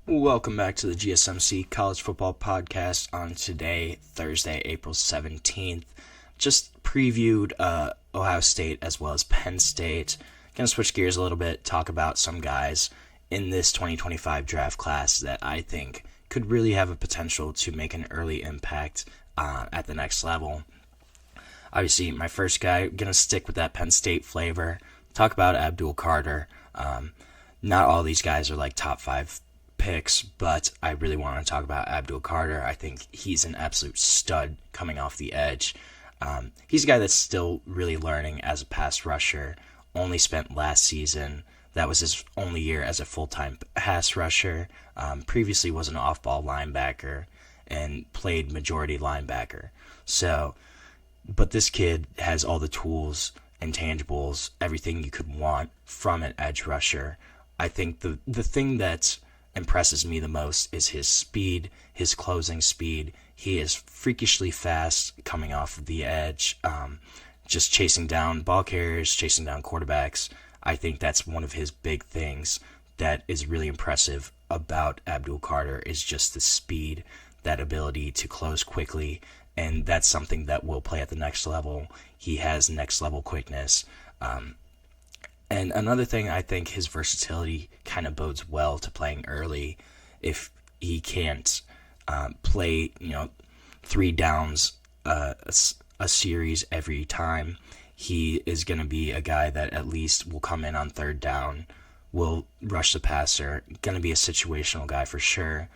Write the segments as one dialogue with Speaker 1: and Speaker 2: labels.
Speaker 1: Welcome back to the GSMC College Football Podcast on today, Thursday, April 17th. Just previewed Ohio State as well as Penn State. Going to switch gears a little bit, talk about some guys in this 2025 draft class that I think could really have a potential to make an early impact at the next level. Obviously, my first guy, going to stick with that Penn State flavor, talk about Abdul Carter. Not all these guys are like top 5 picks, but I really want to talk about Abdul Carter. I think he's an absolute stud coming off the edge. He's a guy that's still really learning as a pass rusher. Only spent last season. That was his only year as a full-time pass rusher. Previously was an off-ball linebacker and played majority linebacker. But this kid has all the tools, intangibles, everything you could want from an edge rusher. I think the thing that impresses me the most is his speed, his closing speed. He is freakishly fast coming off of the edge, just chasing down ball carriers, chasing down quarterbacks. I think that's one of his big things that is really impressive about Abdul Carter is just the speed, that ability to close quickly, and that's something that will play at the next level. He has next level quickness. And another thing, I think his versatility kind of bodes well to playing early. If he can't play, 3 downs a series every time, he is going to be a guy that at least will come in on 3rd down, will rush the passer, going to be a situational guy for sure.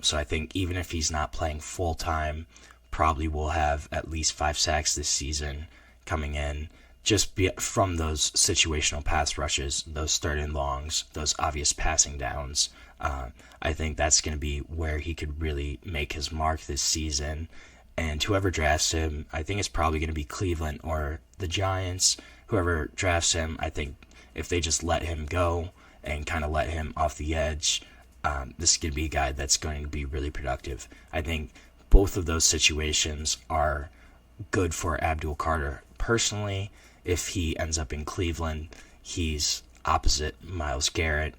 Speaker 1: So I think even if he's not playing full-time, probably will have at least 5 sacks this season coming in. Just from those situational pass rushes, those 3rd and longs, those obvious passing downs. I think that's going to be where he could really make his mark this season. And whoever drafts him, I think it's probably going to be Cleveland or the Giants. Whoever drafts him, I think if they just let him go and kind of let him off the edge, this is going to be a guy that's going to be really productive. I think both of those situations are good for Abdul Carter. Personally, if he ends up in Cleveland, he's opposite Myles Garrett,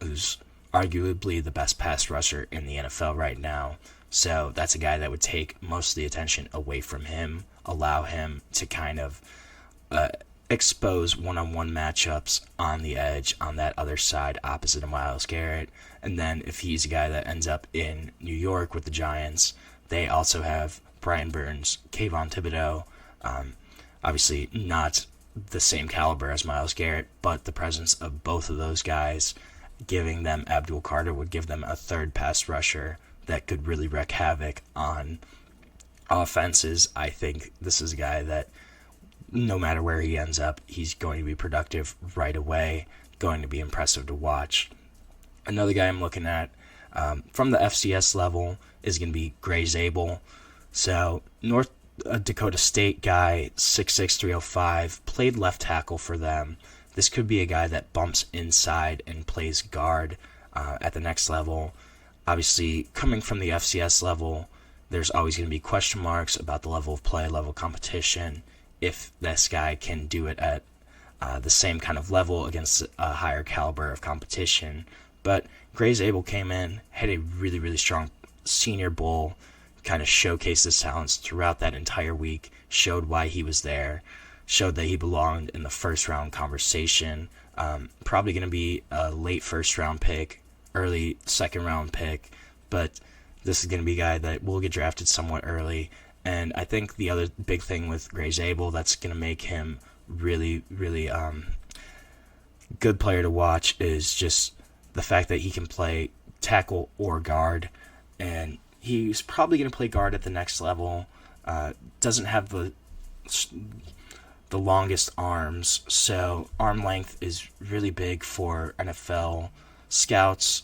Speaker 1: who's arguably the best pass rusher in the NFL right now. So that's a guy that would take most of the attention away from him, allow him to kind of expose one-on-one matchups on the edge on that other side opposite of Myles Garrett. And then if he's a guy that ends up in New York with the Giants, they also have Brian Burns, Kayvon Thibodeau, obviously not the same caliber as Myles Garrett, but the presence of both of those guys giving them Abdul Carter would give them a 3rd pass rusher that could really wreak havoc on offenses. I think this is a guy that no matter where he ends up, he's going to be productive right away, going to be impressive to watch. Another guy I'm looking at from the FCS level is going to be Grey Zabel. So North Dakota State guy, 6'6", 305, played left tackle for them. This could be a guy that bumps inside and plays guard at the next level. Obviously, coming from the FCS level, there's always going to be question marks about the level of play, level of competition, if this guy can do it at the same kind of level against a higher caliber of competition. But Grey Zabel came in, had a really, really strong Senior Bowl, kind of showcased his talents throughout that entire week, showed why he was there, showed that he belonged in the 1st round conversation. Probably going to be a late 1st round pick, early 2nd round pick, but this is going to be a guy that will get drafted somewhat early. And I think the other big thing with Grey Zabel that's going to make him really, really good player to watch is just the fact that he can play tackle or guard, and he's probably going to play guard at the next level. Doesn't have the longest arms, so arm length is really big for NFL scouts.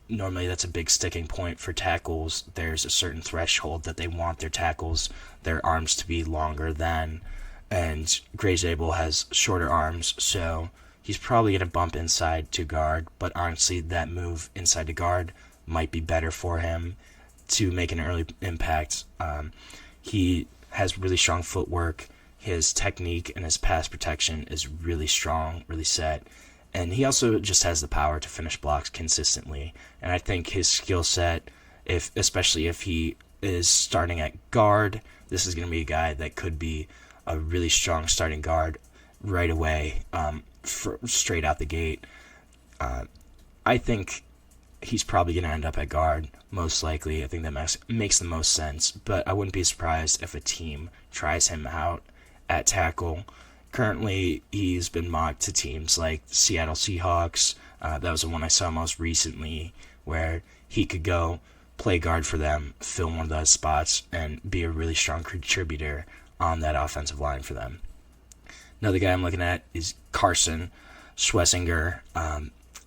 Speaker 1: Normally that's a big sticking point for tackles. There's a certain threshold that they want their tackles, their arms to be longer than, and Grey Zabel has shorter arms, so he's probably going to bump inside to guard, but honestly that move inside to guard might be better for him to make an early impact. He has really strong footwork. His technique and his pass protection is really strong, really set. And he also just has the power to finish blocks consistently. And I think his skill set, especially if he is starting at guard, this is going to be a guy that could be a really strong starting guard right away, straight out the gate. I think he's probably going to end up at guard, most likely. I think that makes the most sense. But I wouldn't be surprised if a team tries him out at tackle. Currently, he's been mocked to teams like Seattle Seahawks. That was the one I saw most recently, where he could go play guard for them, fill one of those spots, and be a really strong contributor on that offensive line for them. Another guy I'm looking at is Carson Schwesinger,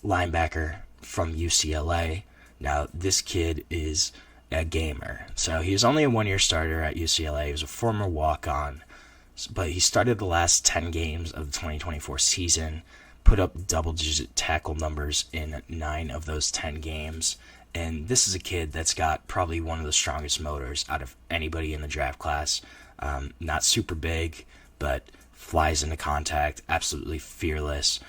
Speaker 1: linebacker from UCLA. Now, this kid is a gamer. So he was only a one-year starter at UCLA. He was a former walk-on, but he started the last 10 games of the 2024 season, put up double-digit tackle numbers in 9 of those 10 games. And this is a kid that's got probably one of the strongest motors out of anybody in the draft class. Not super big, but flies into contact, absolutely fearless.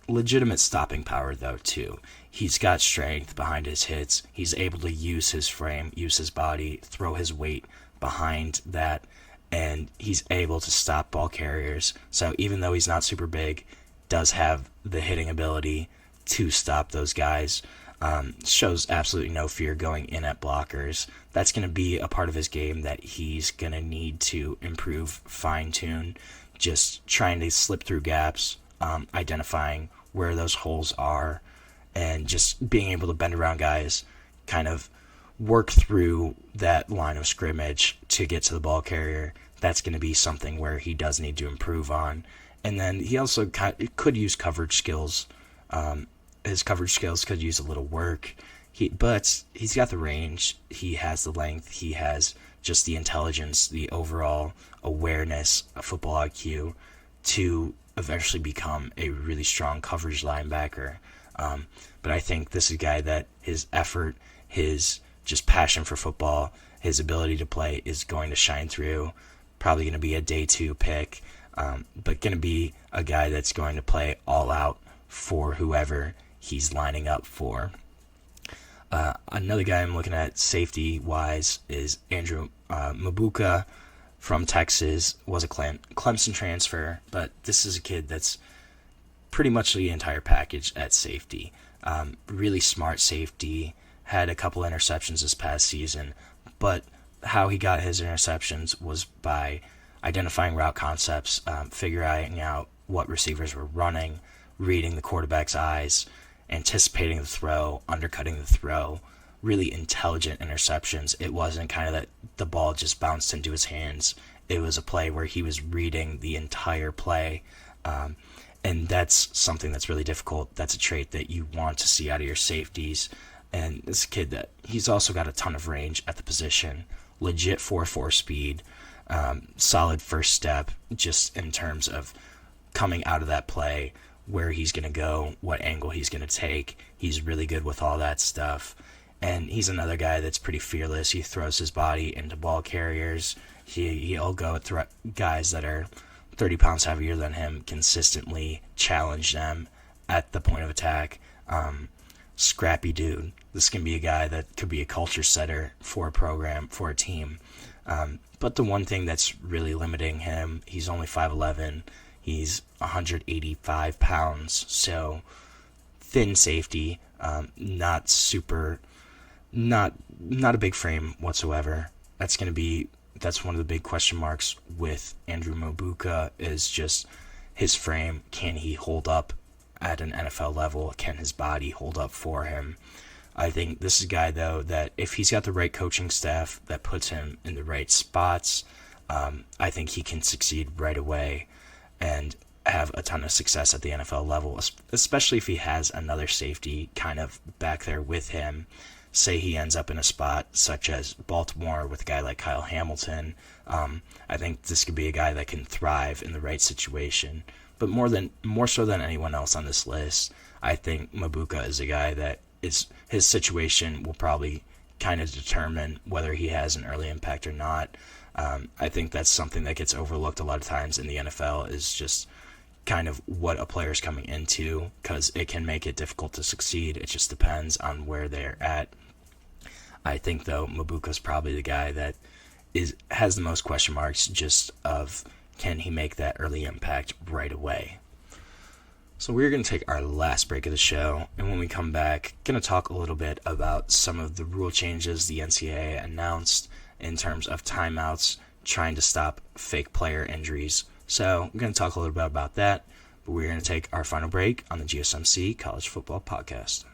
Speaker 1: Legitimate stopping power, though, too. He's got strength behind his hits. He's able to use his frame, use his body, throw his weight behind that, and he's able to stop ball carriers. So even though he's not super big, does have the hitting ability to stop those guys. Shows absolutely no fear going in at blockers. That's going to be a part of his game that he's going to need to improve, fine-tune, just trying to slip through gaps, identifying where those holes are, and just being able to bend around guys, kind of work through that line of scrimmage to get to the ball carrier. That's going to be something where he does need to improve on. And then he also could use coverage skills. His coverage skills could use a little work, but he's got the range, he has the length, he has just the intelligence, the overall awareness, a football IQ to eventually become a really strong coverage linebacker. But I think this is a guy that his effort, his just passion for football, his ability to play is going to shine through. Probably going to be a day 2 pick, but going to be a guy that's going to play all out for whoever he's lining up for. Another guy I'm looking at safety-wise is Andrew Mubuka from Texas. Was a Clemson transfer, but this is a kid that's pretty much the entire package at safety. Really smart safety, had a couple interceptions this past season, but how he got his interceptions was by identifying route concepts, figuring out what receivers were running, reading the quarterback's eyes, anticipating the throw, undercutting the throw, really intelligent interceptions. It wasn't kind of that the ball just bounced into his hands. It was a play where he was reading the entire play, and that's something that's really difficult. That's a trait that you want to see out of your safeties. And this kid, that he's also got a ton of range at the position, legit 4.4 speed, solid first step, just in terms of coming out of that play, where he's going to go, what angle he's going to take. He's really good with all that stuff. And he's another guy that's pretty fearless. He throws his body into ball carriers. He'll go at guys that are 30 pounds heavier than him, consistently challenge them at the point of attack. Scrappy dude. This can be a guy that could be a culture setter for a program, for a team. But the one thing that's really limiting him, he's only 5'11". He's 185 pounds, so thin safety, not a big frame whatsoever. That's one of the big question marks with Andrew Mubuka, is just his frame. Can he hold up at an NFL level? Can his body hold up for him? I think this is a guy, though, that if he's got the right coaching staff that puts him in the right spots, I think he can succeed right away and have a ton of success at the NFL level, especially if he has another safety kind of back there with him. Say he ends up in a spot such as Baltimore with a guy like Kyle Hamilton. I think this could be a guy that can thrive in the right situation. But more so than anyone else on this list, I think Mubuka is a guy that his situation will probably kind of determine whether he has an early impact or not. I think that's something that gets overlooked a lot of times in the NFL, is just kind of what a player's coming into, because it can make it difficult to succeed. It just depends on where they're at. I think, though, Mubuka's probably the guy that has the most question marks, just of can he make that early impact right away. So we're going to take our last break of the show, and when we come back, going to talk a little bit about some of the rule changes the NCAA announced in terms of timeouts, trying to stop fake player injuries. So we're going to talk a little bit about that, but we're going to take our final break on the GSMC College Football Podcast.